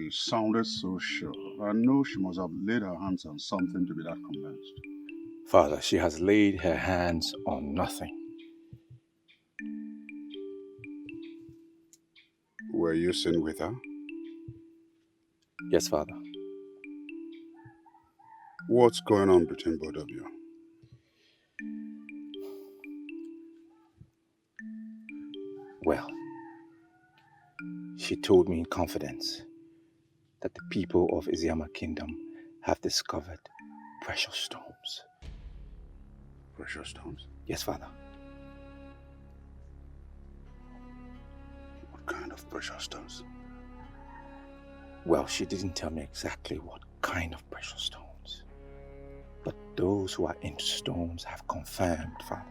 She sounded so sure. I know she must have laid her hands on something to be that convinced. Father, she has laid her hands on nothing. Were you seen with her? Yes, Father. What's going on between both of you? Well, she told me in confidence that the people of Iziama Kingdom have discovered precious stones. Precious stones? Yes, Father. What kind of precious stones? Well, she didn't tell me exactly what kind of precious stones. But those who are into stones have confirmed, Father,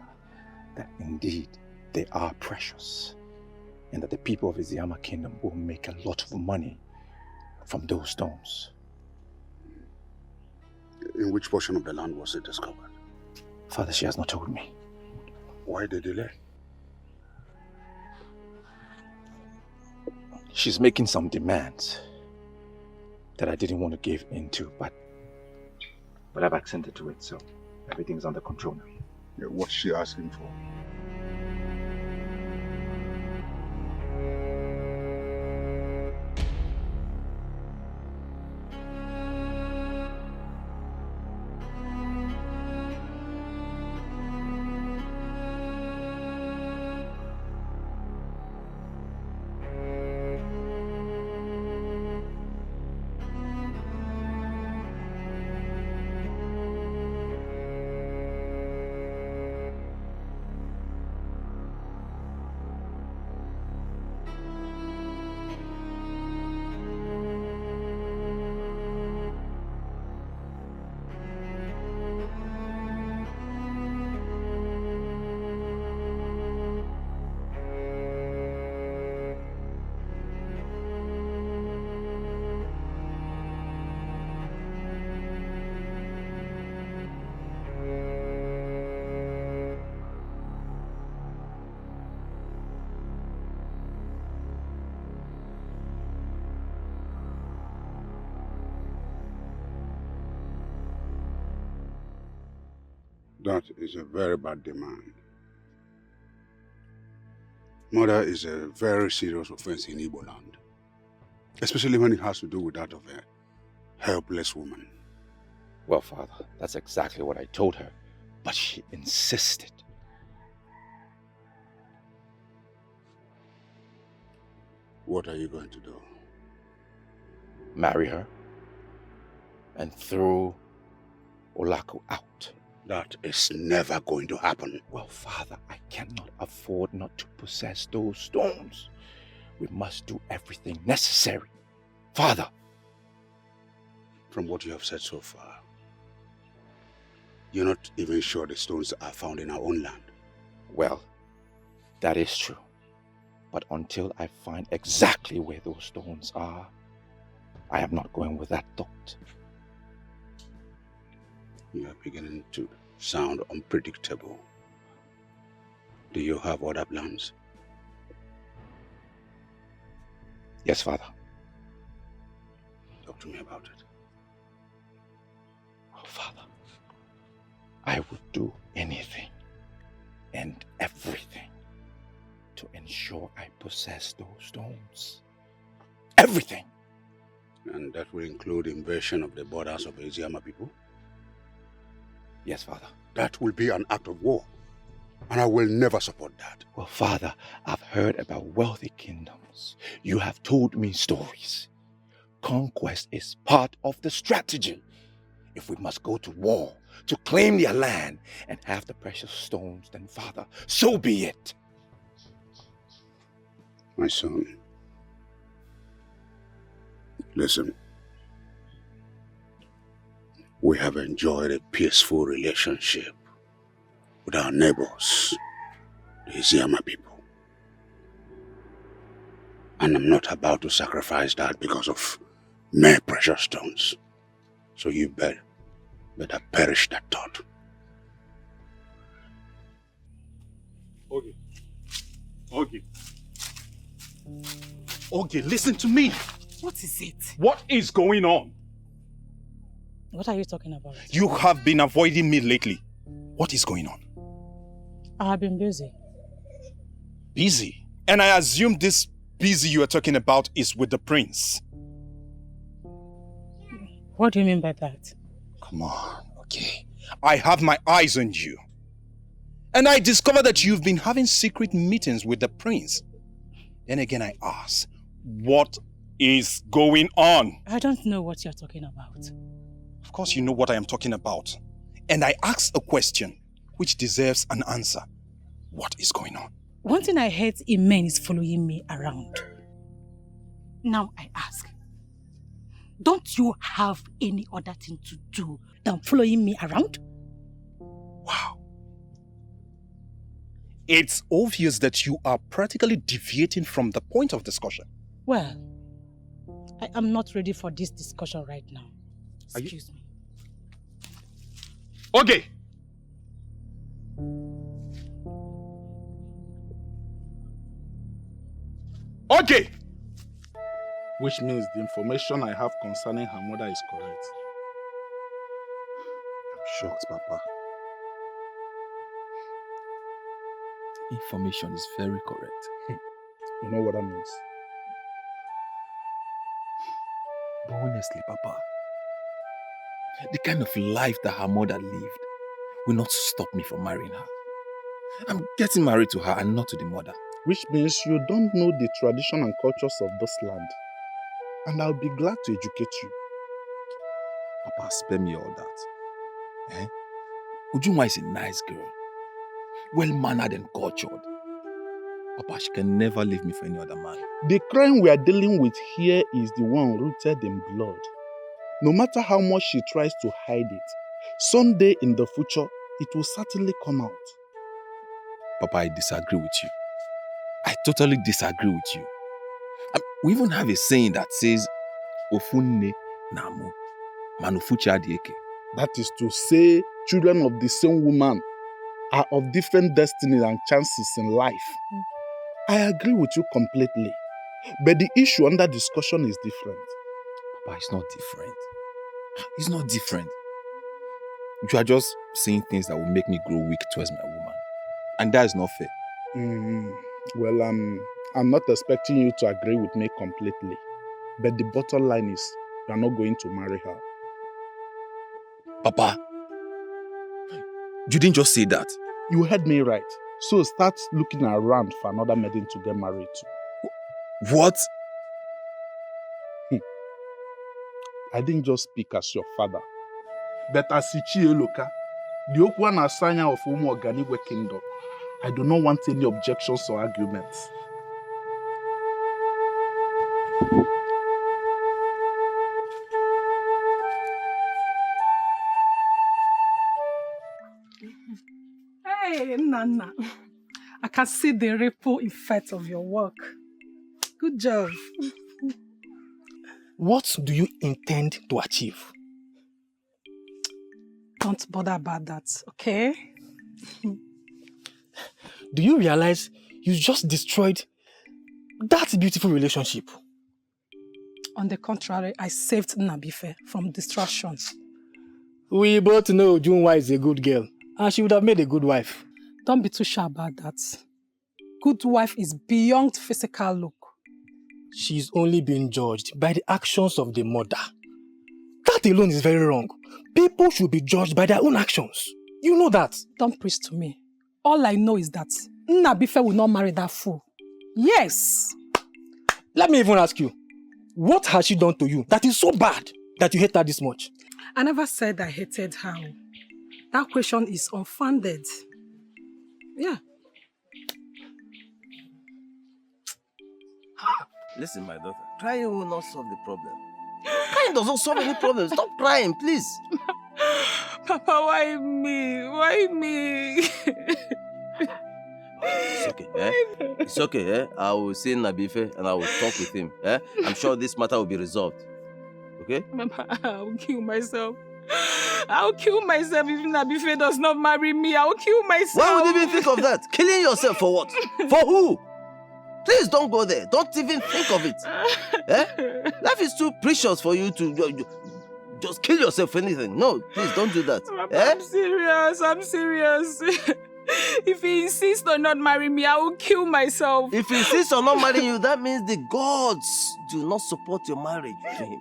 that indeed they are precious, and that the people of Iziama Kingdom will make a lot of money from those stones. In which portion of the land was it discovered? Father, she has not told me. Why the delay? She's making some demands that I didn't want to give into, but I've accented to it, so everything's under control now. Yeah, what's she asking for? That is a very bad demand. Murder is a very serious offense in Igbo land, especially when it has to do with that of a helpless woman. Well, Father, that's exactly what I told her, but she insisted. What are you going to do? Marry her and throw Olaku out. That is never going to happen. Well, Father, I cannot afford not to possess those stones. We must do everything necessary. Father! From what you have said so far, you're not even sure the stones are found in our own land. Well, that is true. But until I find exactly where those stones are, I am not going with that thought. You are beginning to sound unpredictable. Do you have other plans? Yes, Father. Talk to me about it. Oh, Father, I would do anything and everything to ensure I possess those stones. Everything! And that will include invasion of the borders of the Iziama people? Yes, Father. That will be an act of war, and I will never support that. Well, Father, I've heard about wealthy kingdoms. You have told me stories. Conquest is part of the strategy. If we must go to war to claim their land and have the precious stones, then Father, so be it. My son, listen. We have enjoyed a peaceful relationship with our neighbors, the Iziama people. And I'm not about to sacrifice that because of mere precious stones. So you better perish that thought. Ogie, listen to me. What is it? What is going on? What are you talking about? You have been avoiding me lately. What is going on? I have been busy. Busy? And I assume this busy you are talking about is with the prince. What do you mean by that? Come on, okay. I have my eyes on you. And I discovered that you've been having secret meetings with the prince. Then again I ask, what is going on? I don't know what you're talking about. Of course you know what I am talking about. And I ask a question which deserves an answer. What is going on? One thing I hate in men is following me around. Now I ask, don't you have any other thing to do than following me around? Wow. It's obvious that you are practically deviating from the point of discussion. Well, I am not ready for this discussion right now. Excuse me. Okay. Okay. Which means the information I have concerning her mother is correct. I'm shocked, Papa. Information is very correct. You know what that means? But honestly, Papa, the kind of life that her mother lived will not stop me from marrying her. I'm getting married to her and not to the mother. Which means you don't know the tradition and cultures of this land. And I'll be glad to educate you. Papa, spare me all that. Ujunwa is a nice girl. Well-mannered and cultured. Papa, she can never leave me for any other man. The crime we are dealing with here is the one rooted in blood. No matter how much she tries to hide it, someday in the future, it will certainly come out. Papa, I disagree with you. I totally disagree with you. We even have a saying that says, Ofunne namu, manufuchi adieke. That is to say, children of the same woman are of different destinies and chances in life. I agree with you completely. But the issue under discussion is different. Papa, it's not different. It's not different. You are just saying things that will make me grow weak towards my woman. And that is not fair. Well, I'm not expecting you to agree with me completely. But the bottom line is, you are not going to marry her. Papa, you didn't just say that. You heard me right. So start looking around for another maiden to get married to. What? I didn't just speak as your father, but as Ichi Eloka, the Okwan Asanya of Umu Organigwe Kingdom. I do not want any objections or arguments. Hey, Nana. I can see the ripple effect of your work. Good job. What do you intend to achieve? Don't bother about that, okay? Do you realize you just destroyed that beautiful relationship? On the contrary, I saved Nabife from distractions. We both know Junwa is a good girl, and she would have made a good wife. Don't be too sure about that. Good wife is beyond physical look. She's only being judged by the actions of the mother. That alone is very wrong. People should be judged by their own actions. You know that. Don't preach to me. All I know is that Nabife will not marry that fool. Yes. Let me even ask you, what has she done to you that is so bad that you hate her this much? I never said I hated her. That question is unfounded. Yeah. Listen, my daughter, crying will not solve the problem. Crying does not solve any problem. Stop crying, please. Papa, why me? Why me? It's okay, eh? It's okay, eh? I will see Nabife and I will talk with him, eh? I'm sure this matter will be resolved. Okay? Mama, I will kill myself. I'll kill myself if Nabife does not marry me. I'll kill myself. Why would you even think of that? Killing yourself for what? For who? Please don't go there. Don't even think of it. Eh? Life is too precious for you to just kill yourself for anything. No, please don't do that. Papa, Eh? I'm serious. If he insists on not marrying me, I will kill myself. If he insists on not marrying you, that means the gods do not support your marriage to him.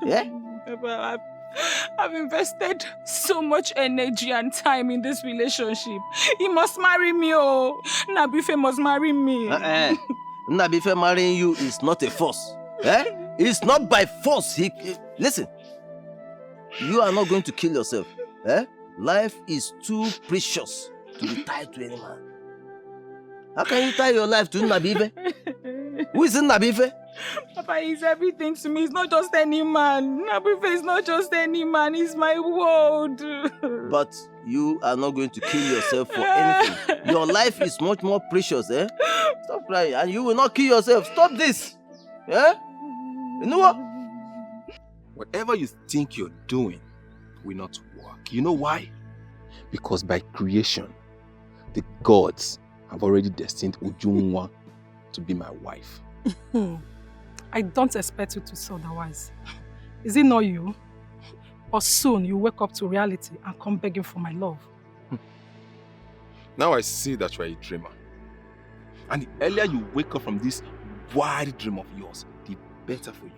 Yeah? Papa, I've invested so much energy and time in this relationship. He must marry me, oh. Nabife must marry me. Nabife marrying you is not a force. Eh? It's not by force. Listen, you are not going to kill yourself. Eh? Life is too precious to be tied to any man. How can you tie your life to Nabife? Who is Nabife? Papa, he's everything to me. He's not just any man. Nabife is not just any man. He's my world. But you are not going to kill yourself for anything. Your life is much more precious, eh? Stop crying. And you will not kill yourself. Stop this. Yeah? You know what? Whatever you think you're doing will not work. You know why? Because by creation, the gods have already destined Ujunwa to be my wife. I don't expect you to say otherwise. Is it not you? Or soon you wake up to reality and come begging for my love? Now I see that you are a dreamer. And the earlier you wake up from this wild dream of yours, the better for you.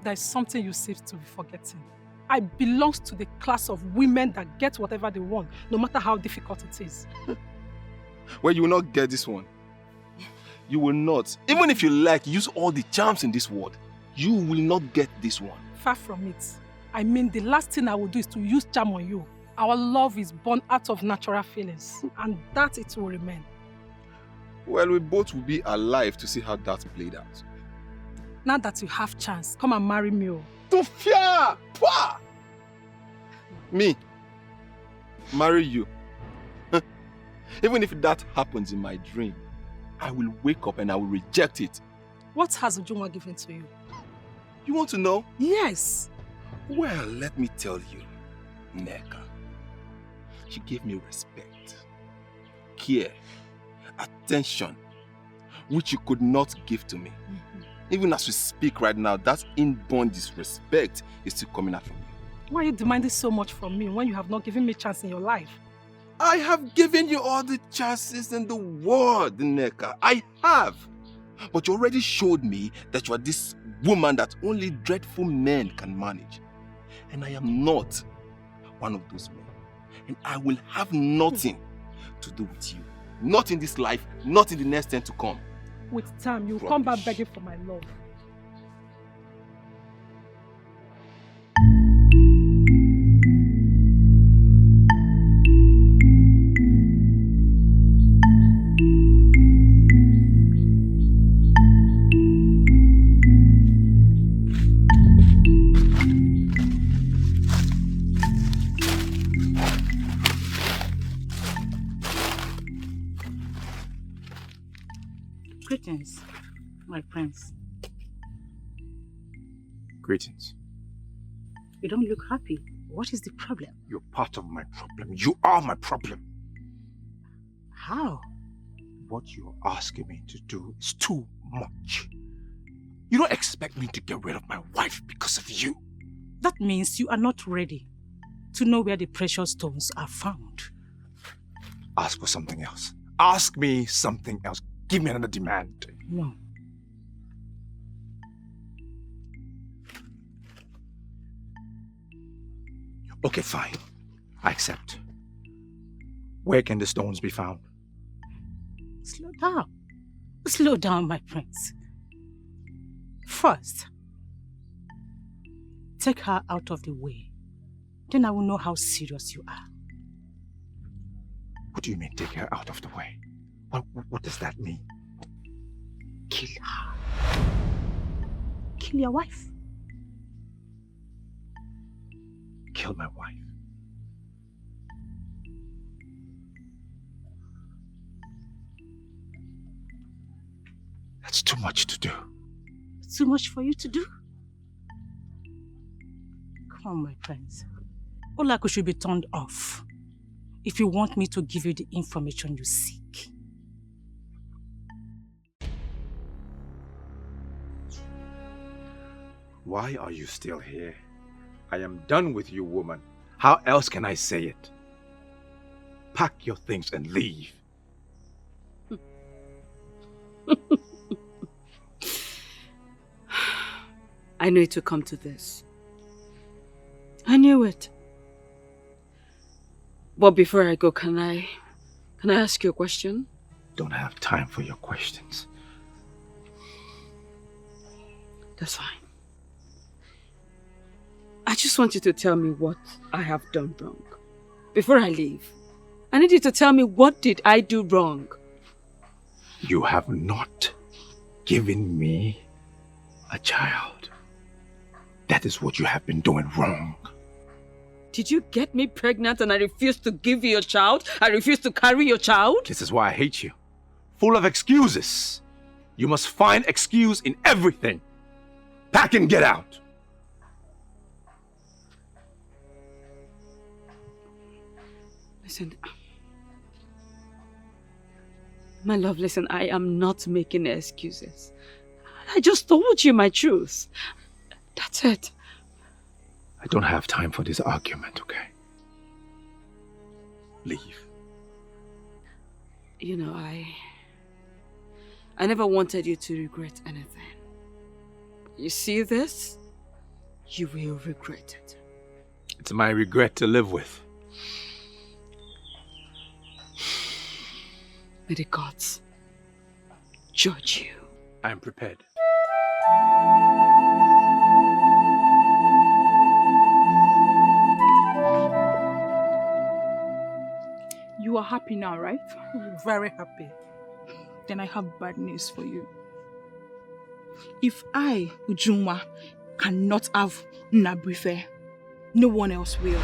There's something you seem to be forgetting. I belong to the class of women that get whatever they want, no matter how difficult it is. Well, you will not get this one. You will not. Even if you like, use all the charms in this world, you will not get this one. Far from it. I mean, the last thing I will do is to use charm on you. Our love is born out of natural feelings, and that it will remain. Well, we both will be alive to see how that played out. Now that you have chance, come and marry me. To fear! Pah! Me? Marry you? Even if that happens in my dream, I will wake up and I will reject it. What has Ujunwa given to you? You want to know? Yes. Well, let me tell you, Neka. She gave me respect, care, attention, which you could not give to me. Even as we speak right now, that inborn disrespect is still coming out from you. Why are you demanding so much from me when you have not given me a chance in your life? I have given you all the chances in the world, Neka. I have. But you already showed me that you are this woman that only dreadful men can manage. And I am not one of those men. And I will have nothing to do with you. Not in this life, not in the next 10 to come. With time, you'll come back begging for my love. Greetings, my prince. Greetings. You don't look happy. What is the problem? You're part of my problem. You are my problem. How? What you're asking me to do is too much. You don't expect me to get rid of my wife because of you. That means you are not ready to know where the precious stones are found. Ask for something else. Ask me something else. Give me another demand. No. Okay, fine. I accept. Where can the stones be found? Slow down. Slow down, my prince. First, take her out of the way. Then I will know how serious you are. What do you mean, take her out of the way? What does that mean? Kill her. Kill your wife. Kill my wife. That's too much to do. Too much for you to do? Come on, my prince. Olaku should be turned off if you want me to give you the information you seek. Why are you still here? I am done with you, woman. How else can I say it? Pack your things and leave. I knew it would come to this. I knew it. But before I go, can I ask you a question? Don't have time for your questions. That's fine. I just want you to tell me what I have done wrong. Before I leave, I need you to tell me, what did I do wrong? You have not given me a child. That is what you have been doing wrong. Did you get me pregnant and I refused to give you a child? I refused to carry your child? This is why I hate you. Full of excuses. You must find excuse in everything. Pack and get out. Listen. My love, listen, I am not making excuses. I just told you my truth. That's it. I don't have time for this argument, okay? Leave. You know, I never wanted you to regret anything. You see this? You will regret it. It's my regret to live with. May the gods judge you. I am prepared. You are happy now, right? Very happy. Then I have bad news for you. If I, Ujunwa, cannot have Nabrife, no one else will.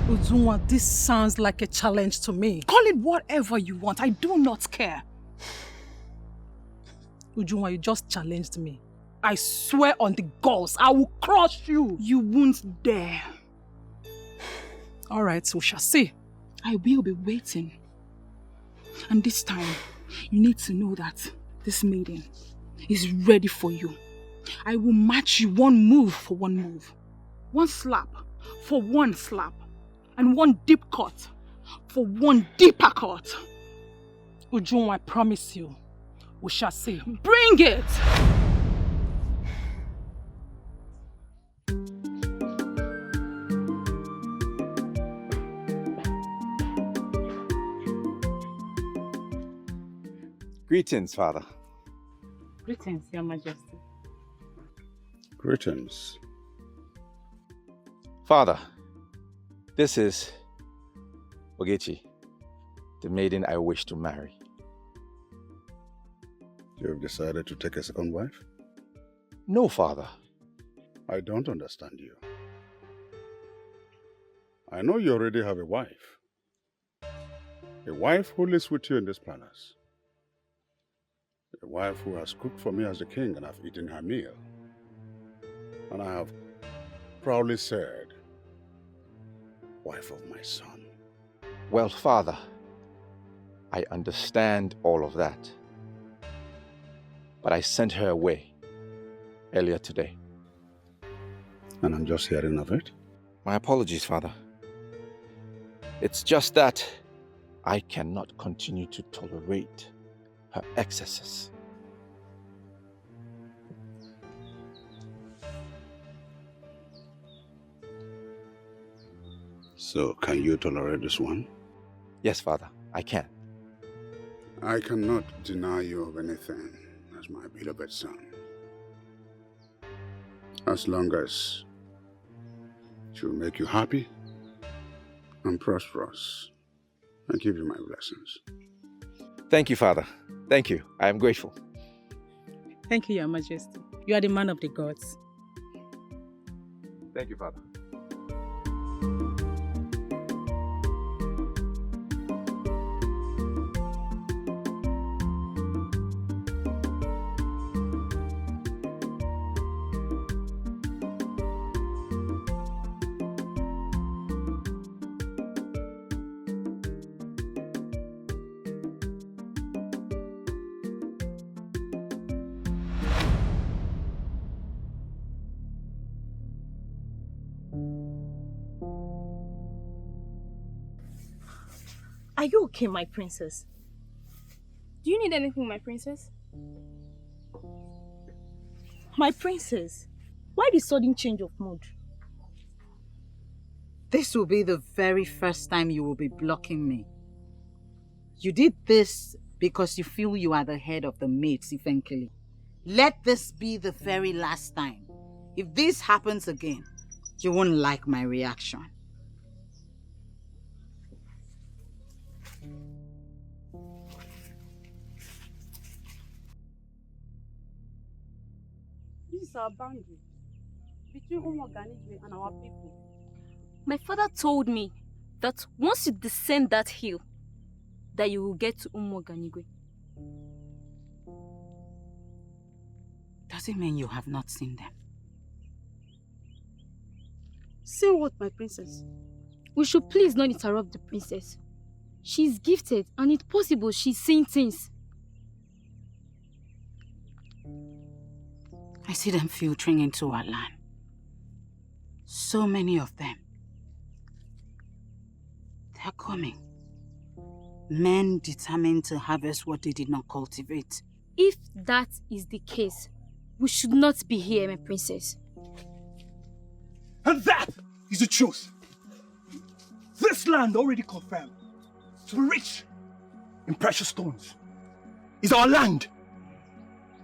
Uzunwa, this sounds like a challenge to me. Call it whatever you want. I do not care. Ujunwa, you just challenged me. I swear on the gods, I will crush you. You won't dare. All right, we shall see. I will be waiting. And this time, you need to know that this maiden is ready for you. I will match you one move for one move. One slap for one slap. And one deep cut for one deeper cut. Ujunwa, I promise you, we shall see. Bring it! Greetings, Father. Greetings, Your Majesty. Greetings. Father, this is Ogechi, the maiden I wish to marry. You have decided to take a second wife? No, Father. I don't understand you. I know you already have a wife. A wife who lives with you in this palace. A wife who has cooked for me as the king and I've eaten her meal. And I have proudly said, wife of my son. Well, Father, I understand all of that. But I sent her away earlier today. And I'm just hearing of it? My apologies, Father. It's just that I cannot continue to tolerate her excesses. So, can you tolerate this one? Yes, Father, I can. I cannot deny you of anything as my beloved son. As long as she will make you happy and prosperous and give you my blessings. Thank you, Father. Thank you. I am grateful. Thank you, Your Majesty. You are the man of the gods. Thank you, Father. Are you okay, my princess? Do you need anything, my princess? My princess, why the sudden change of mood? This will be the very first time you will be blocking me. You did this because you feel you are the head of the mates, eventually. Let this be the very last time. If this happens again, you won't like my reaction. This is our boundary between Umuoganigwe and our people. My father told me that once you descend that hill, that you will get to Umuoganigwe. Does it mean you have not seen them? Seen what, my princess? We should please not interrupt the princess. She's gifted and it's possible she's seeing things. I see them filtering into our land. So many of them. They're coming. Men determined to harvest what they did not cultivate. If that is the case, we should not be here, my princess. And that is the truth. This land already confirmed to be rich in precious stones is our land.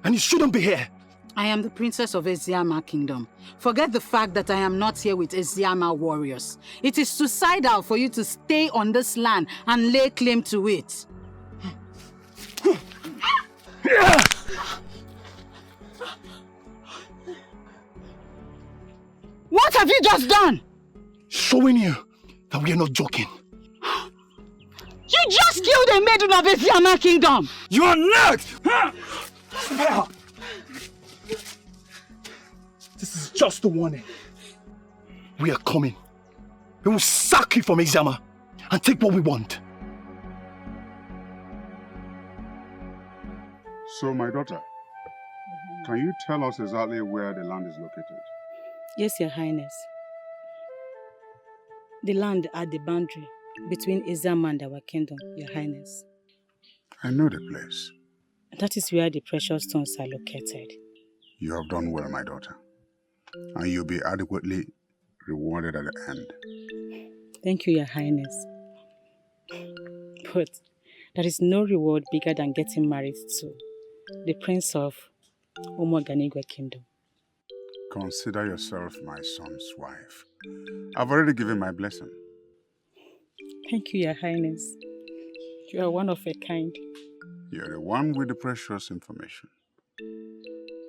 And it shouldn't be here. I am the princess of Eziama Kingdom. Forget the fact that I am not here with Eziama warriors. It is suicidal for you to stay on this land and lay claim to it. What have you just done? Showing you that we are not joking. You just killed a maiden of Eziama Kingdom! You are not! Spare! This is just a warning. We are coming. We will sack you from Eziama and take what we want. So, my daughter, can you tell us exactly where the land is located? Yes, Your Highness. The land at the boundary between Eziama and our kingdom, Your Highness. I know the place. That is where the precious stones are located. You have done well, my daughter. And you'll be adequately rewarded at the end. Thank you, Your Highness. But there is no reward bigger than getting married to the Prince of Umuoganigwe Kingdom. Consider yourself my son's wife. I've already given my blessing. Thank you, Your Highness. You are one of a kind. You're the one with the precious information.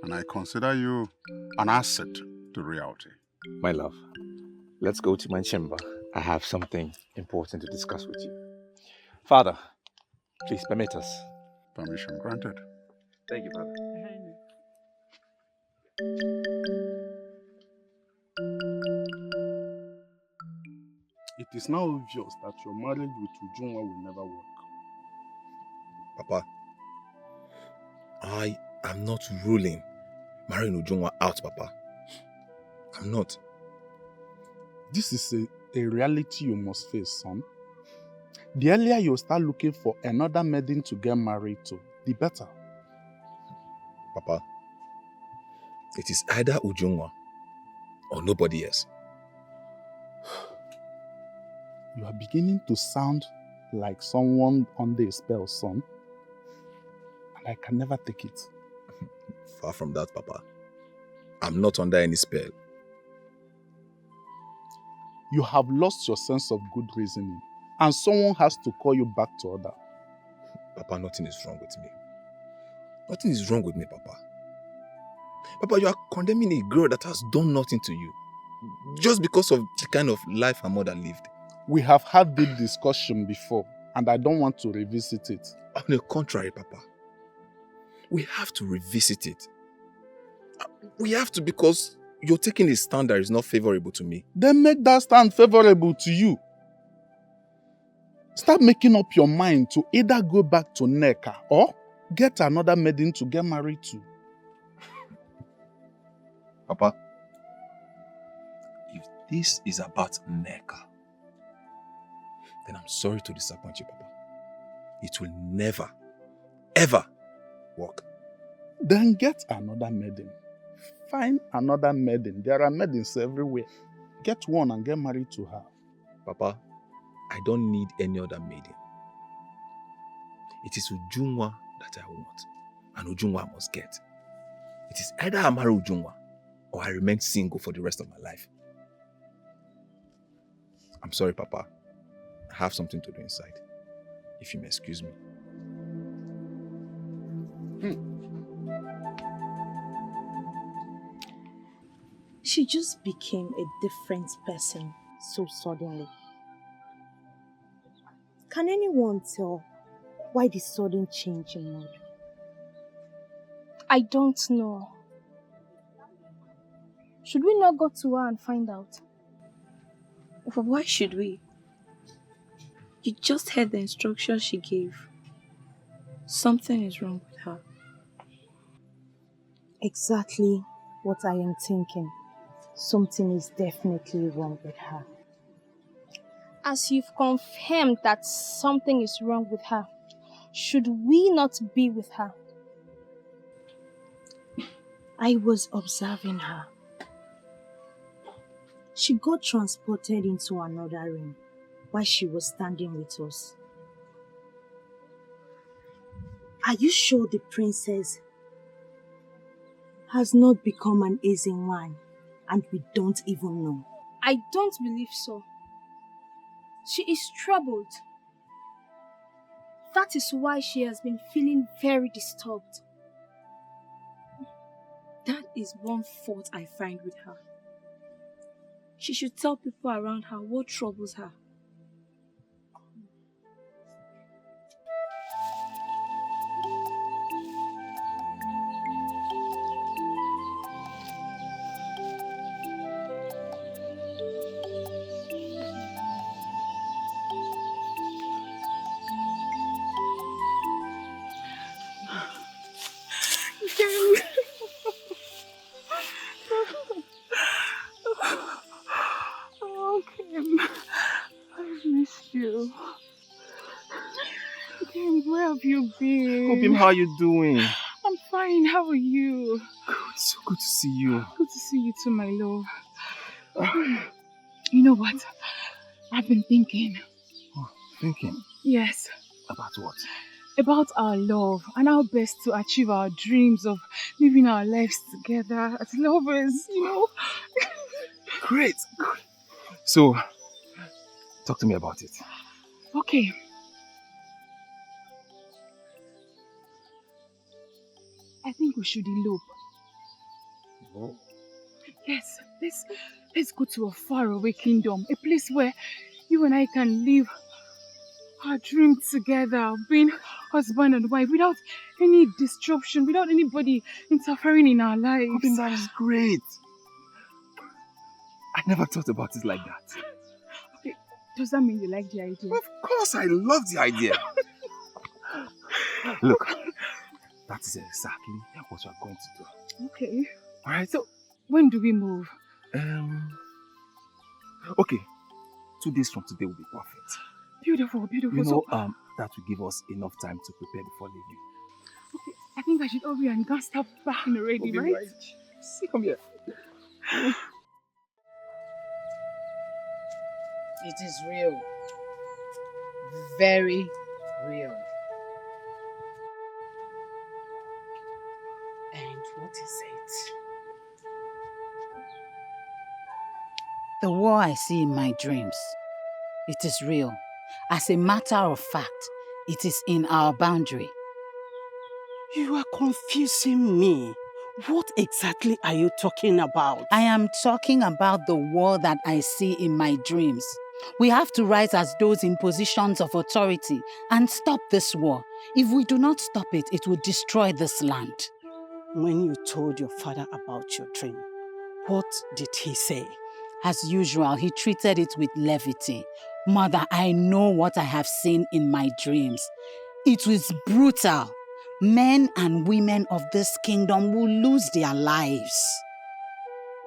And I consider you an asset to reality. My love, let's go to my chamber. I have something important to discuss with you. Father, please permit us. Permission granted. Thank you, Father. It is now obvious that your marriage with Ujunwa will never work. Papa, I am not ruling marrying Ujungwa out, Papa. I'm not. This is a reality you must face, son. The earlier you start looking for another maiden to get married to, the better. Papa, it is either Ujungwa or nobody else. You are beginning to sound like someone under a spell, son. And I can never take it. Far from that, Papa. I'm not under any spell. You have lost your sense of good reasoning, and someone has to call you back to order. Papa, nothing is wrong with me. Nothing is wrong with me, Papa. Papa, you are condemning a girl that has done nothing to you just because of the kind of life her mother lived. We have had this discussion before, and I don't want to revisit it. On the contrary, Papa. We have to revisit it. We have to, because you're taking a stand that is not favorable to me. Then make that stand favorable to you. Start making up your mind to either go back to Neka or get another maiden to get married to. Papa, if this is about Neka, then I'm sorry to disappoint you, Papa. it will never, ever work. Then get another maiden. Find another maiden. There are maidens everywhere. Get one and get married to her. Papa, I don't need any other maiden. It is Ujungwa that I want, and Ujungwa must get. It is either I marry Ujungwa or I remain single for the rest of my life. I'm sorry, Papa. I have something to do inside. If you may excuse me. She just became a different person so suddenly. Can anyone tell why the sudden change in mood? I don't know. Should we not go to her and find out? Why should we? You just heard the instructions she gave. Something is wrong with her. Exactly what I am thinking. Something is definitely wrong with her. As you've confirmed that something is wrong with her, should we not be with her? I was observing her. She got transported into another room while she was standing with us. Are you sure the princess has not become an easy one and we don't even know? I don't believe so. She is troubled. That is why she has been feeling very disturbed. That is one fault I find with her. She should tell people around her what troubles her. Oh, Kim, I've missed you. Kim, where have you been? Obim, how are you doing? I'm fine. How are you? Good, so good to see you. Good to see you too, my love. You know what? I've been thinking. Oh, thinking? Yes. About what? About our love and how best to achieve our dreams of living our lives together as lovers, you know? Great. Good. So, talk to me about it. Okay. I think we should elope. Oh. Yes, let's go to a faraway kingdom, a place where you and I can live our dream together of being husband and wife without any disruption, without anybody interfering in our lives. I think that is great. I never thought about it like that. Okay, does that mean you like the idea? Of course, I love the idea. Look, that is exactly what we are going to do. Okay. Alright? So, when do we move? Okay. 2 days from today will be perfect. Beautiful, beautiful. You know, So, that will give us enough time to prepare before leaving. okay, I think I should hurry and go start packing already, right? See, come here. It is real. Very real. And what is it? The war I see in my dreams. It is real. As a matter of fact, it is in our boundary. You are confusing me. What exactly are you talking about? I am talking about the war that I see in my dreams. We have to rise as those in positions of authority and stop this war. If we do not stop it, it will destroy this land. When you told your father about your dream, what did he say? As usual, he treated it with levity. Mother, I know what I have seen in my dreams. It was brutal. Men and women of this kingdom will lose their lives.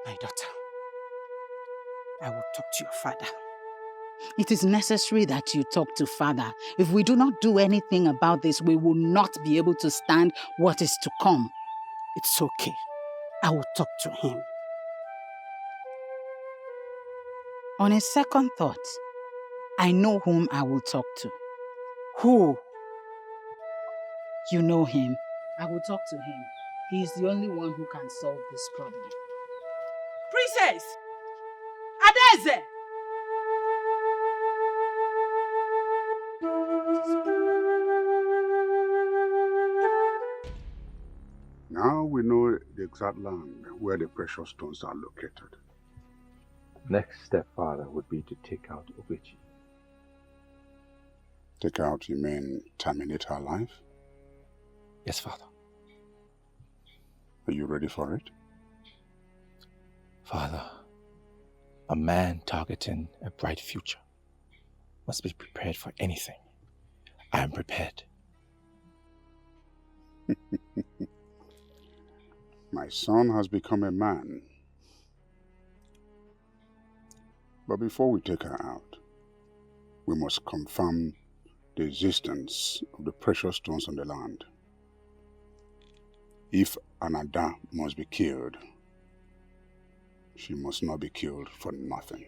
My daughter, I will talk to your father. It is necessary that you talk to Father. If we do not do anything about this, we will not be able to stand what is to come. It's okay. I will talk to him. On a second thought, I know whom I will talk to. Who? You know him. I will talk to him. He is the only one who can solve this problem. Princess! Adeze! Now we know the exact land where the precious stones are located. Next step, Father, would be to take out Uche. Take out, you mean terminate her life? Yes, Father. Are you ready for it? Father, a man targeting a bright future must be prepared for anything. I am prepared. My son has become a man. But before we take her out, we must confirm the existence of the precious stones on the land. If Anada must be killed, she must not be killed for nothing.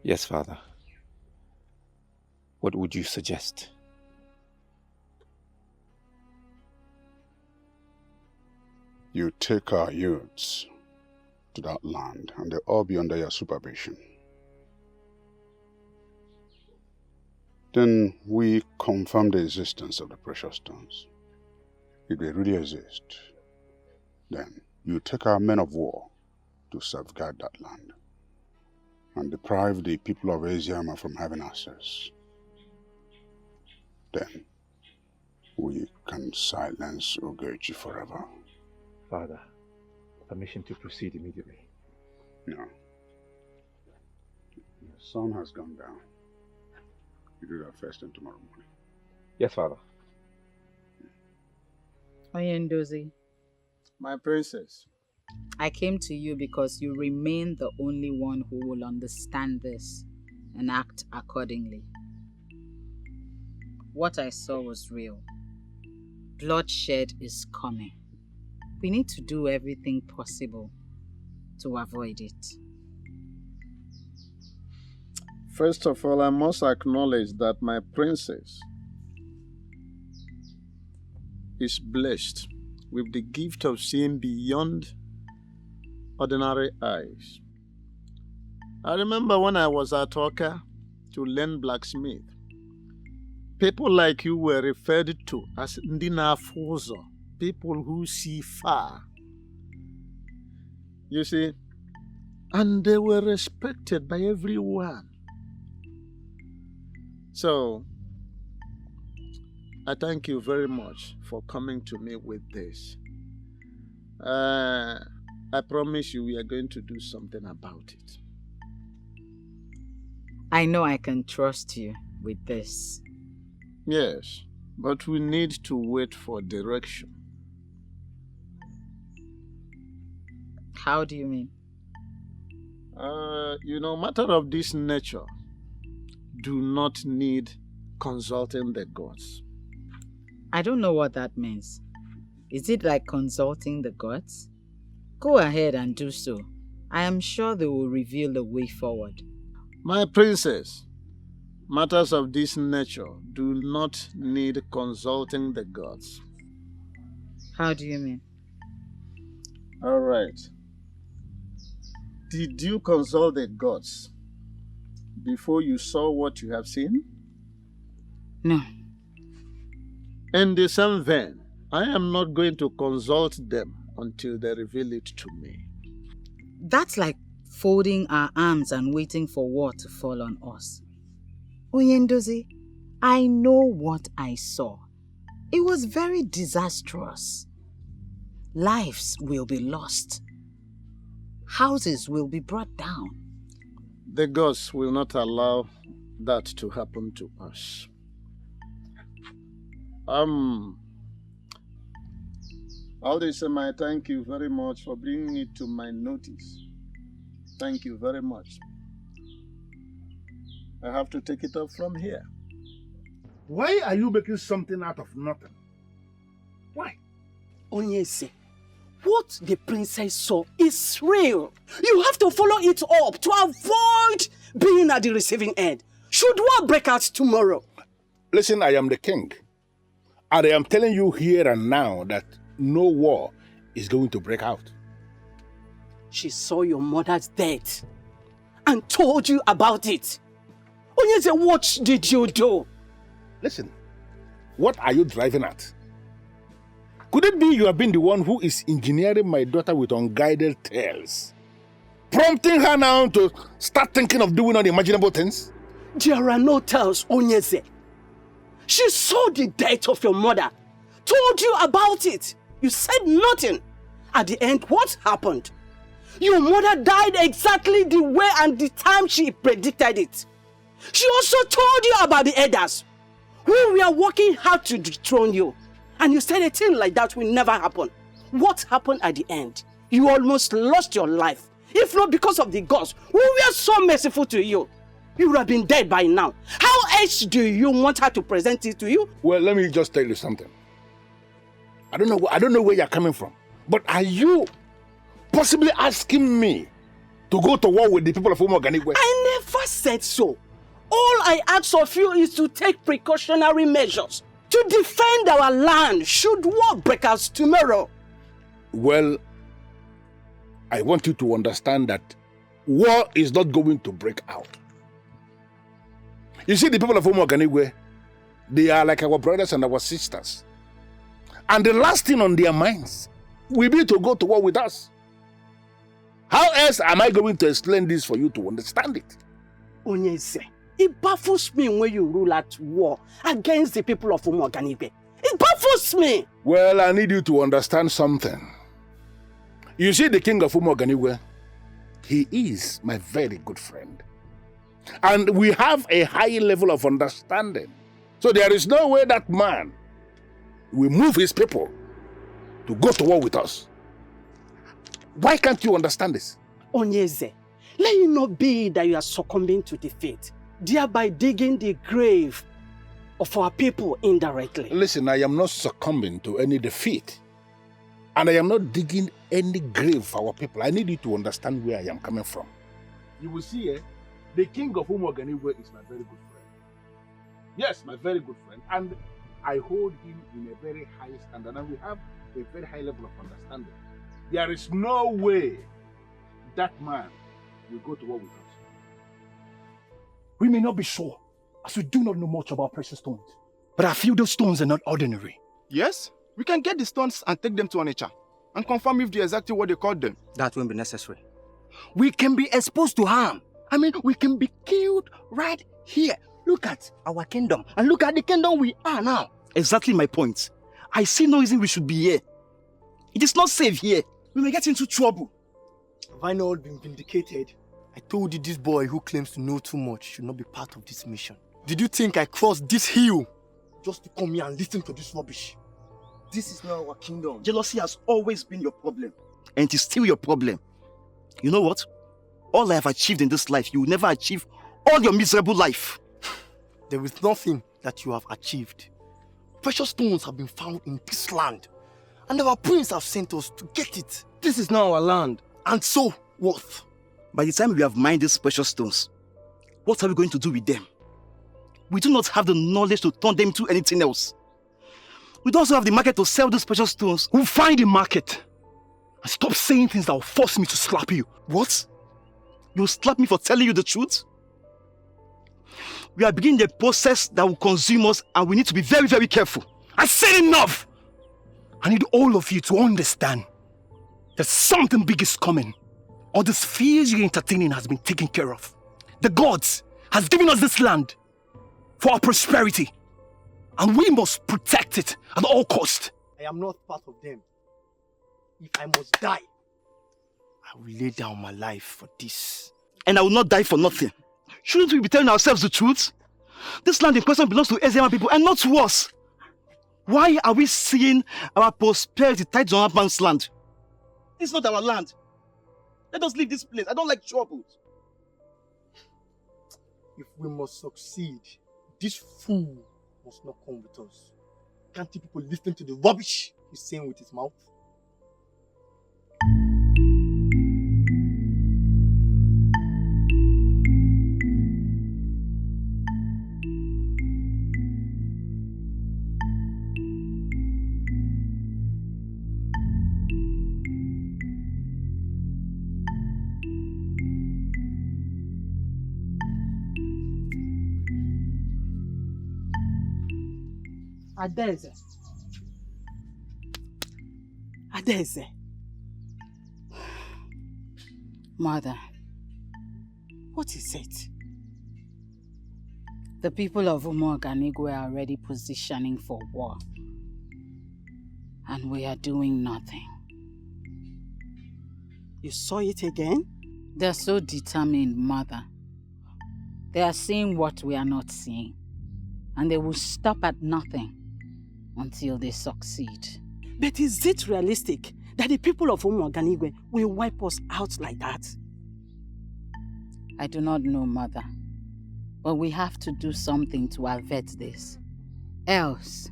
Yes, Father. What would you suggest? You take our youths to that land and they'll all be under your supervision. Then we confirm the existence of the precious stones. If they really exist, then you take our men of war to safeguard that land and deprive the people of Asiama from having access. Then we can silence Uche forever. Father, permission to proceed immediately. No. The sun has gone down. You do that first thing tomorrow morning. Yes, Father. Oyendozi, my princess. I came to you because you remain the only one who will understand this and act accordingly. What I saw was real. Bloodshed is coming. We need to do everything possible to avoid it. First of all, I must acknowledge that my princess is blessed with the gift of seeing beyond ordinary eyes. I remember when I was at Oka to learn blacksmith, people like you were referred to as Ndina Fozo, people who see far. You see, and they were respected by everyone. So, I thank you very much for coming to me with this. I promise you we are going to do something about it. I know I can trust you with this. Yes, but we need to wait for direction. How do you mean? Matter of this nature do not need consulting the gods. I don't know what that means. Is it like consulting the gods? Go ahead and do so. I am sure they will reveal the way forward. My princess, matters of this nature do not need consulting the gods. How do you mean? All right. Did you consult the gods before you saw what you have seen? No. In the same vein, I am not going to consult them until they reveal it to me. That's like folding our arms and waiting for war to fall on us. Oyendozi, I know what I saw. It was very disastrous. Lives will be lost. Houses will be brought down. The gods will not allow that to happen to us. Aldisema, thank you very much for bringing it to my notice. Thank you very much. I have to take it up from here. Why are you making something out of nothing? Why? Onyese, what the princess saw is real. You have to follow it up to avoid being at the receiving end. Should war break out tomorrow? Listen, I am the king. And I am telling you here and now that no war is going to break out. She saw your mother's death and told you about it. Onyese, what did you do? Listen, what are you driving at? Could it be you have been the one who is engineering my daughter with unguided tales? Prompting her now to start thinking of doing unimaginable things? There are no tales, Onyese. She saw the death of your mother, told you about it. You said nothing. At the end, what happened? Your mother died exactly the way and the time she predicted it. She also told you about the elders who were working hard to dethrone you. And you said a thing like that will never happen. What happened at the end? You almost lost your life. If not because of the gods who were so merciful to you. You would have been dead by now. How else do you want her to present it to you? Well, let me just tell you something. I don't know where you're coming from. But are you possibly asking me to go to war with the people of Umuoganigwe? I never said so. All I ask of you is to take precautionary measures to defend our land should war break out tomorrow. Well, I want you to understand that war is not going to break out. You see, the people of Umuoganigwe, they are like our brothers and our sisters. And the last thing on their minds will be to go to war with us. How else am I going to explain this for you to understand it? Onyese, it baffles me when you rule at war against the people of Umuoganigwe. It baffles me. Well, I need you to understand something. You see, the king of Umuoganigwe, he is my very good friend. And we have a high level of understanding. So there is no way that man will move his people to go to war with us. Why can't you understand this? Onyese, let it not be that you are succumbing to defeat, thereby digging the grave of our people indirectly. Listen, I am not succumbing to any defeat. And I am not digging any grave for our people. I need you to understand where I am coming from. You will see, the king of Umuoganigwe is my very good friend. Yes, my very good friend. And I hold him in a very high standard. And we have a very high level of understanding. There is no way that man will go to war with us. We may not be sure, as we do not know much about precious stones. But I feel those stones are not ordinary. Yes, we can get the stones and take them to Onitsha and confirm if they're exactly what they called them. That won't be necessary. We can be exposed to harm. I mean, we can be killed right here. Look at our kingdom and look at the kingdom we are now. Exactly my point. I see no reason we should be here. It is not safe here. We may get into trouble. Have I not been vindicated? I told you this boy who claims to know too much should not be part of this mission. Did you think I crossed this hill just to come here and listen to this rubbish? This is not our kingdom. Jealousy has always been your problem. And it is still your problem. You know what? All I have achieved in this life, you will never achieve all your miserable life. There is nothing that you have achieved. Precious stones have been found in this land. And our prince have sent us to get it. This is now our land. And so, what? By the time we have mined these precious stones, what are we going to do with them? We do not have the knowledge to turn them into anything else. We don't also have the market to sell these precious stones. We'll find the market. And stop saying things that will force me to slap you. What? You'll slap me for telling you the truth? We are beginning the process that will consume us, and we need to be very, very careful. I said enough! I need all of you to understand that something big is coming. All this fears you're entertaining has been taken care of. The gods has given us this land for our prosperity, and we must protect it at all costs. I am not part of them. If I must die, I will lay down my life for this. And I will not die for nothing. Shouldn't we be telling ourselves the truth? This land in question belongs to Eziama people and not to us. Why are we seeing our prosperity tied to another man's land? It's not our land. Let us leave this place. I don't like trouble. If we must succeed, this fool must not come with us. Can't you people listen to the rubbish he's saying with his mouth? Adeze. Adeze. Mother, What is it? the people of Umuoganigwe are already positioning for war. And we are doing nothing. You saw it again? They're so determined, Mother. They are seeing what we are not seeing. And they will stop at nothing until they succeed. But is it realistic that the people of Umuoganigwe will wipe us out like that? I do not know, Mother. But we have to do something to avert this. Else,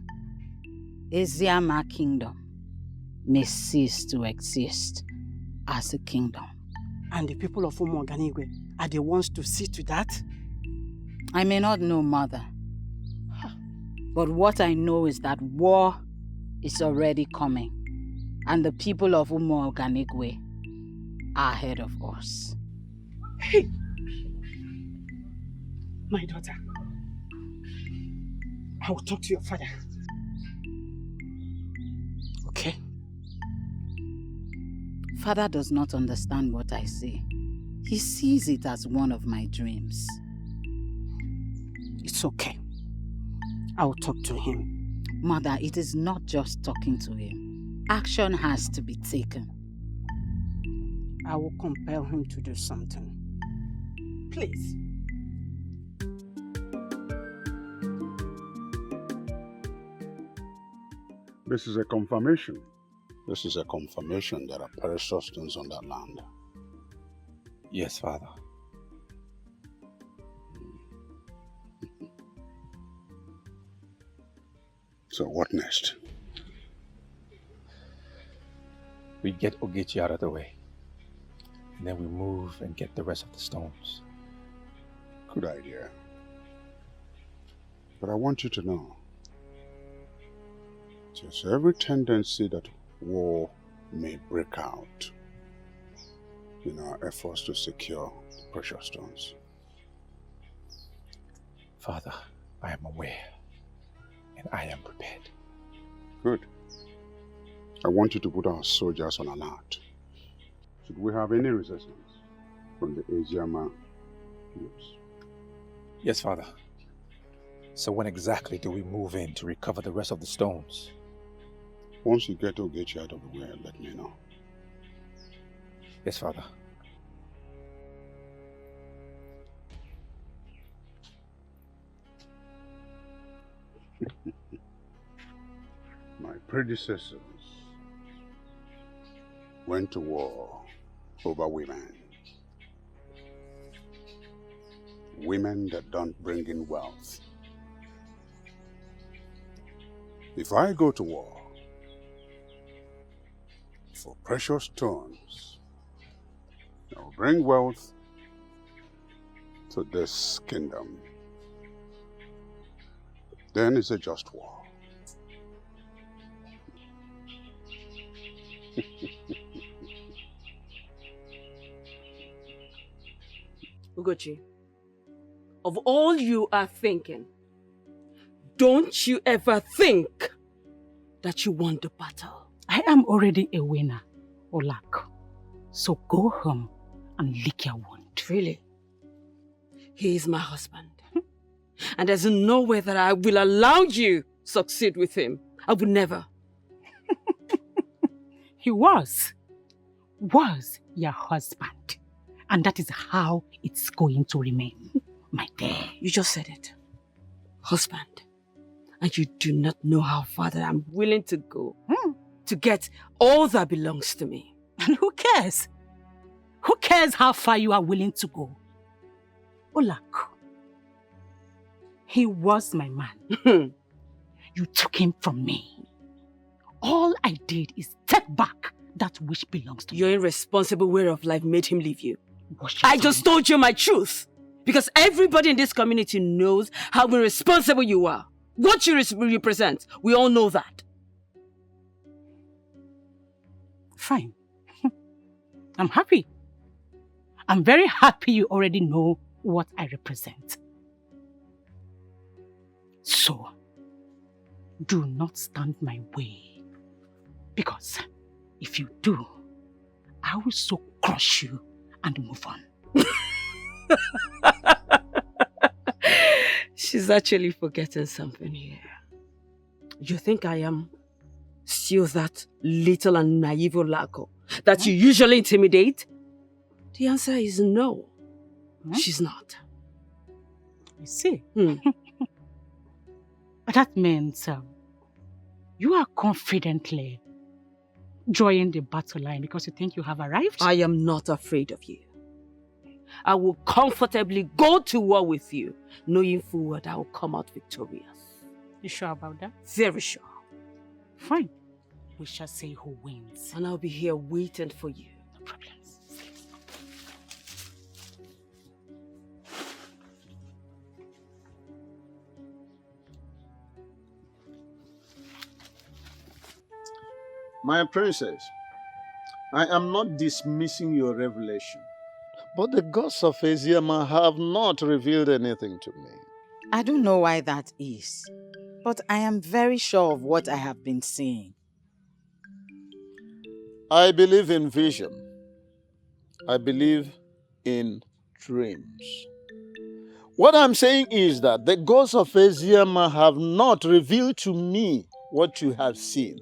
Eziama Kingdom may cease to exist as a kingdom. And the people of Umuoganigwe are the ones to see to that? I may not know, Mother. But what I know is that war is already coming. And the people of Umuoganigwe are ahead of us. Hey! My daughter, I will talk to your father. Okay? Father does not understand what I say. He sees it as one of my dreams. It's okay. I will talk to him. Mother, it is not just talking to him. Action has to be taken. I will compel him to do something. Please. This is a confirmation. This is a confirmation there are precious stones on that land. Yes, Father. So what next? We get Ogechi out of the way. And then we move and get the rest of the stones. Good idea. But I want you to know, there's every tendency that war may break out in our efforts to secure the precious stones. Father, I am aware. And I am prepared. Good. I want you to put our soldiers on alert. Should we have any resistance from the Eziama groups? Yes, Father. So when exactly do we move in to recover the rest of the stones? Once you get Ogechi out of the way, let me know. Yes, Father. My predecessors went to war over women. Women that don't bring in wealth. If I go to war for precious stones that will bring wealth to this kingdom, then it's a just war. Ugochi, of all you are thinking, don't you ever think that you won the battle? I am already a winner, Olak. So go home and lick your wound. Really? He is my husband. And there's no way that I will allow you succeed with him. I would never. He was your husband. And that is how it's going to remain, my dear. You just said it. Husband. And you do not know how far that I'm willing to go to get all that belongs to me. And who cares? Who cares how far you are willing to go? Olak, He was my man. You took him from me. All I did is take back that which belongs to Your irresponsible way of life made him leave you. Wash I your just told you my truth. Because everybody in this community knows how irresponsible you are. What you represent, we all know that. Fine. I'm happy. I'm very happy you already know what I represent. So, do not stand my way. Because if you do, I will so crush you and move on. She's actually forgetting something here. You think I am still that little and naive Olako that you usually intimidate? The answer is no. She's not. You see? That means you are confidently joining the battle line because you think you have arrived? I am not afraid of you. I will comfortably go to war with you, knowing full well that I will come out victorious. You sure about that? Very sure. Fine. We shall see who wins. And I'll be here waiting for you. No problems. My princess, I am not dismissing your revelation, but the gods of Eziama have not revealed anything to me. I don't know why that is, but I am very sure of what I have been seeing. I believe in vision. I believe in dreams. What I'm saying is that the gods of Eziama have not revealed to me what you have seen.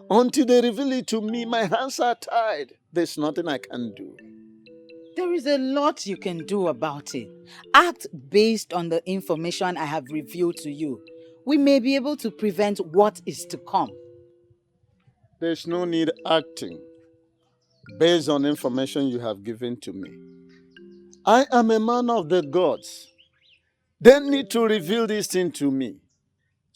Until they reveal it to me, my hands are tied. There's nothing I can do. There is a lot you can do about it. Act based on the information I have revealed to you. We may be able to prevent what is to come. There's no need acting based on information you have given to me. I am a man of the gods. They need to reveal this thing to me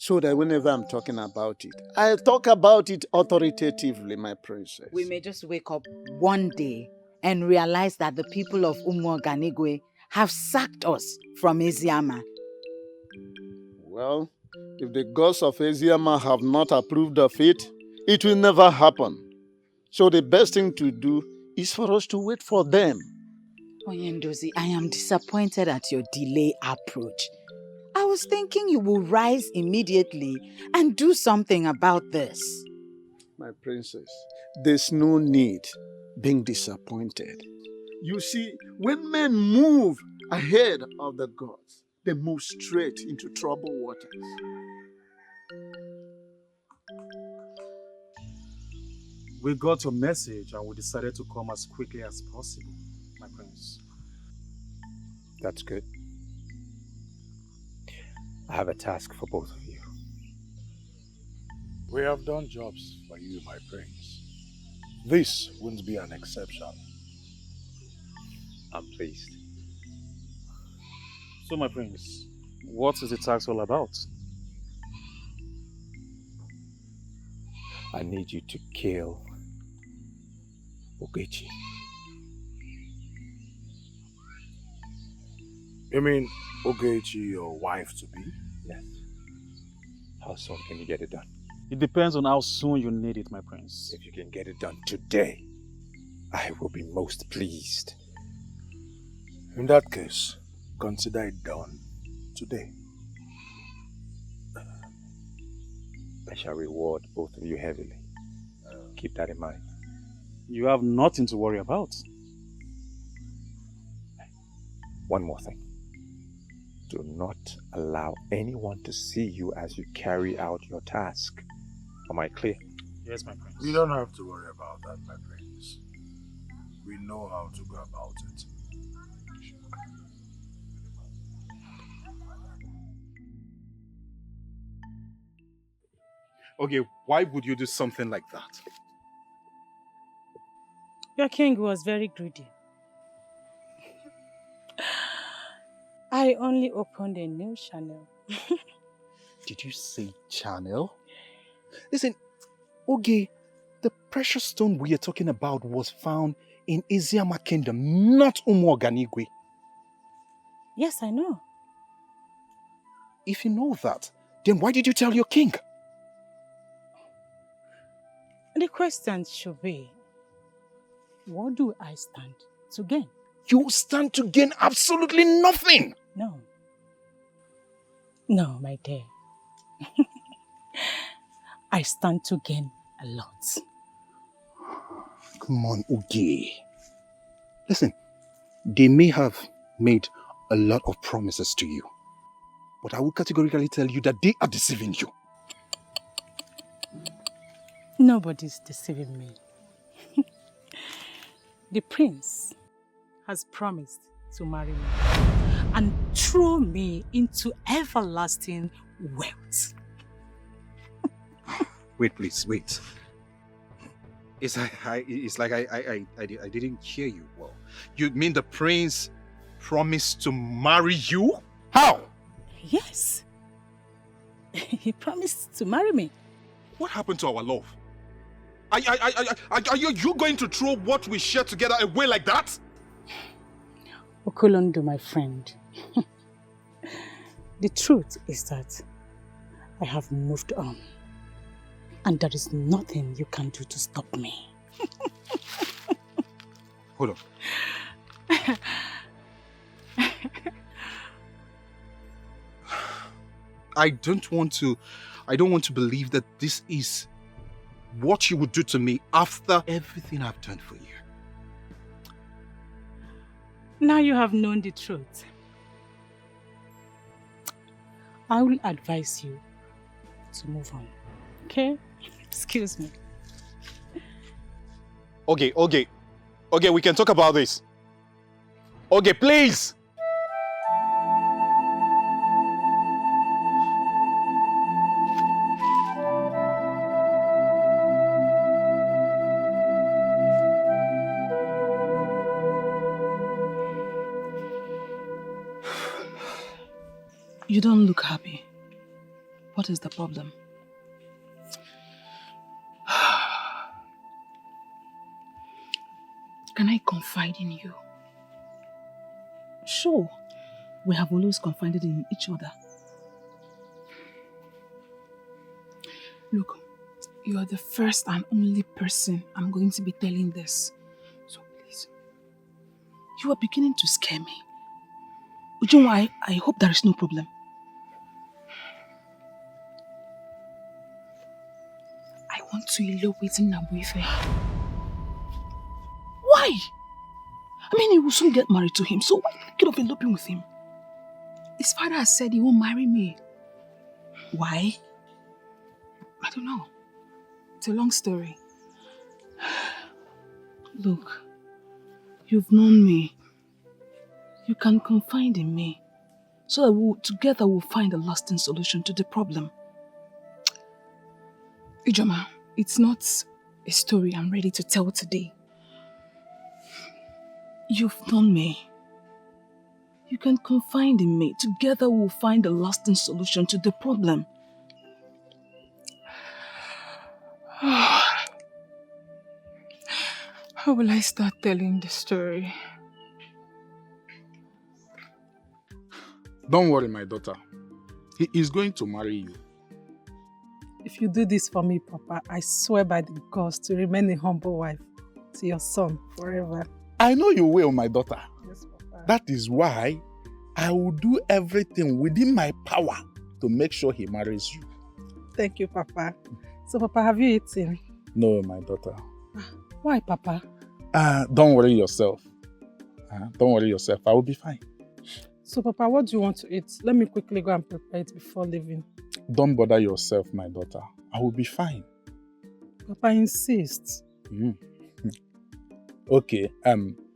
so that whenever I'm talking about it, I talk about it authoritatively, my princess. We may just wake up one day and realize that the people of Umuoganigwe have sacked us from Eziama. Well, if the gods of Eziama have not approved of it, it will never happen. So the best thing to do is for us to wait for them. Onyendozi, I am disappointed at your delay approach. I was thinking you will rise immediately and do something about this. My princess, there's no need being disappointed. You see, when men move ahead of the gods, they move straight into troubled waters. We got your message and we decided to come as quickly as possible, my prince. That's good. I have a task for both of you. We have done jobs for you, my prince. This wouldn't be an exception. I'm pleased. So, my prince, what is the task all about? I need you to kill Uche. You mean Uche, your wife-to-be? Yes. How soon can you get it done? It depends on how soon you need it, my prince. If you can get it done today, I will be most pleased. In that case, consider it done today. I shall reward both of you heavily. Keep that in mind. You have nothing to worry about. One more thing. Do not allow anyone to see you as you carry out your task. Am I clear? Yes, my prince. You don't have to worry about that, my prince. We know how to go about it. Okay, why would you do something like that? Your king was very greedy. I only opened a new channel. Did you say channel? Listen, Oge, the precious stone we are talking about was found in Eziama Kingdom, not Umuoganigwe. Yes, I know. If you know that, then why did you tell your king? The question should be, what do I stand to gain? You stand to gain absolutely nothing. No. No, my dear. I stand to gain a lot. Come on, Oge. Listen, they may have made a lot of promises to you, but I will categorically tell you that they are deceiving you. Nobody's deceiving me. The prince has promised to marry me and throw me into everlasting wealth. Wait, please, wait. It's like I didn't hear you well. You mean the prince promised to marry you? How? Yes. He promised to marry me. What happened to our love? Are you going to throw what we share together away like that? Okolondo, my friend. The truth is that I have moved on. And there is nothing you can do to stop me. Hold on. I don't want to believe that this is what you would do to me after everything I've done for you. Now you have known the truth. I will advise you to move on. Okay? Excuse me. Okay, we can talk about this. Okay, please. You don't look happy. What is the problem? Can I confide in you? Sure, we have always confided in each other. Look, you are the first and only person I'm going to be telling this. So please, you are beginning to scare me. Ujunwa, I hope there is no problem. I want to elope with Nabuife. Why? I mean, he will soon get married to him, so why think of eloping with him? His father has said he won't marry me. Why? I don't know. It's a long story. Look, you've known me. You can confide in me, so that together we'll find a lasting solution to the problem. Ijoma, it's not a story I'm ready to tell today. You've known me. You can confide in me. Together we'll find a lasting solution to the problem. How will I start telling the story? Don't worry, my daughter. He is going to marry you. If you do this for me, Papa, I swear by the gods to remain a humble wife to your son forever. I know you will, my daughter. Yes, Papa. That is why I will do everything within my power to make sure he marries you. Thank you, Papa. So, Papa, have you eaten? No, my daughter. Why, Papa? Don't worry yourself. Don't worry yourself. I will be fine. So, Papa, what do you want to eat? Let me quickly go and prepare it before leaving. Don't bother yourself, my daughter. I will be fine. Papa insists. Okay,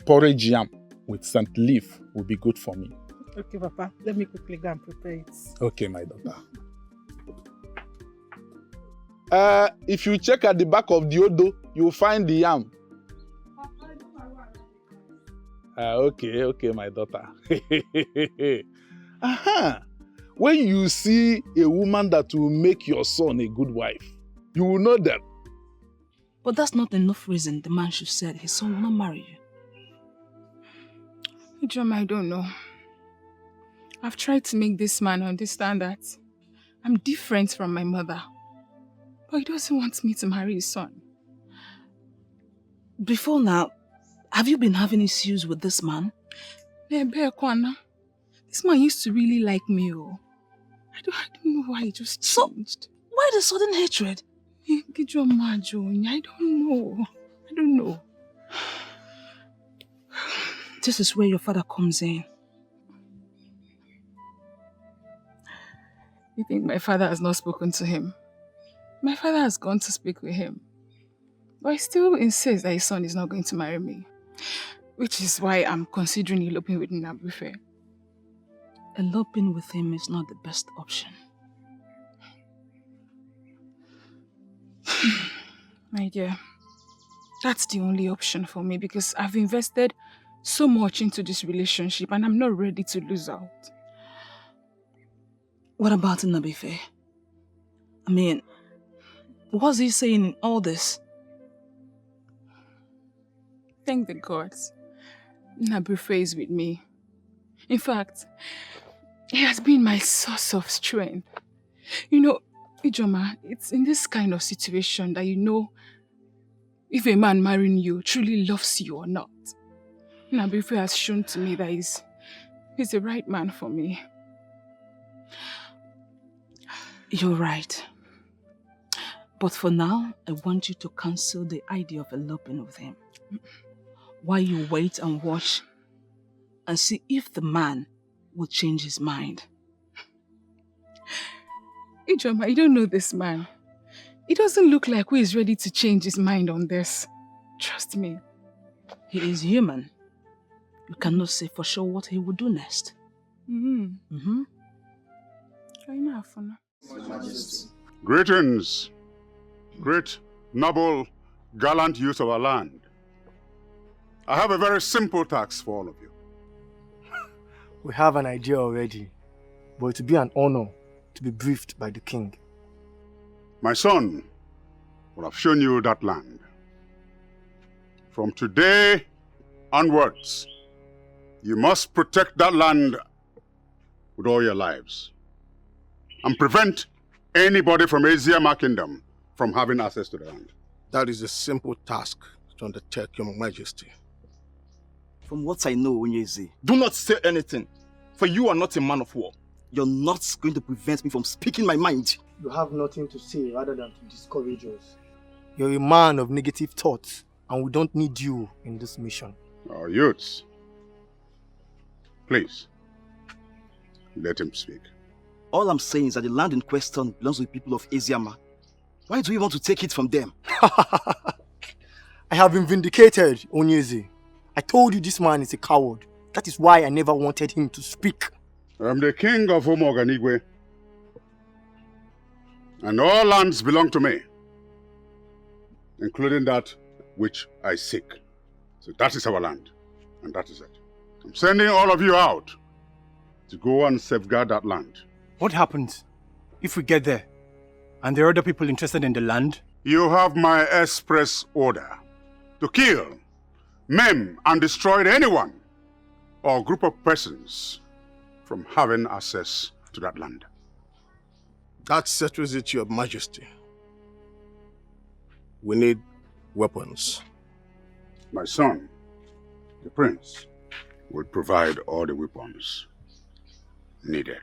porridge yam with scent leaf will be good for me. Okay, Papa. Let me quickly go and prepare it. Okay, my daughter. If you check at the back of the odo, you will find the yam. Okay, my daughter. Aha! When you see a woman that will make your son a good wife, you will know them. But that's not enough reason the man should say his son will not marry you. Ijoma, I don't know. I've tried to make this man understand that I'm different from my mother. But he doesn't want me to marry his son. Before now, have you been having issues with this man? This man used to really like me. Oh. I don't know why he just changed. So, why the sudden hatred? I don't know. This is where your father comes in. You think my father has not spoken to him? My father has gone to speak with him. But he still insists that his son is not going to marry me. Which is why I'm considering eloping with Nabufe. Eloping with him is not the best option. My dear, that's the only option for me because I've invested so much into this relationship and I'm not ready to lose out. What about Nabufe? I mean, what's he saying in all this? Thank the gods. Nabufe is with me. In fact, he has been my source of strength. You know, Ijoma, it's in this kind of situation that you know if a man marrying you truly loves you or not. Nabufe has shown to me that he's the right man for me. You're right. But for now, I want you to cancel the idea of eloping with him. While you wait and watch and see if the man will change his mind. Ijoma, you don't know this man. He doesn't look like he is ready to change his mind on this. Trust me. He is human. You cannot say for sure what he will do next. Greetings, great, noble, gallant youth of our land. I have a very simple task for all of you. We have an idea already, but it will be an honor to be briefed by the king. My son will have shown you that land. From today onwards, you must protect that land with all your lives and prevent anybody from Eziama Kingdom from having access to the land. That is a simple task to undertake, Your Majesty. From what I know, Onyeze, do not say anything, for you are not a man of war. You're not going to prevent me from speaking my mind. You have nothing to say rather than to discourage us. You're a man of negative thoughts, and we don't need you in this mission. Our youths, please, let him speak. All I'm saying is that the land in question belongs to the people of Eziama. Why do we want to take it from them? I have been vindicated, Onyeze. I told you this man is a coward. That is why I never wanted him to speak. I'm the king of Umoganigwe, and all lands belong to me, including that which I seek. So that is our land, and that is it. I'm sending all of you out to go and safeguard that land. What happens if we get there and there are other people interested in the land? You have my express order to kill, maim, and destroy anyone or group of persons from having access to that land. That settles it, Your Majesty. We need weapons. My son, the prince, will provide all the weapons needed.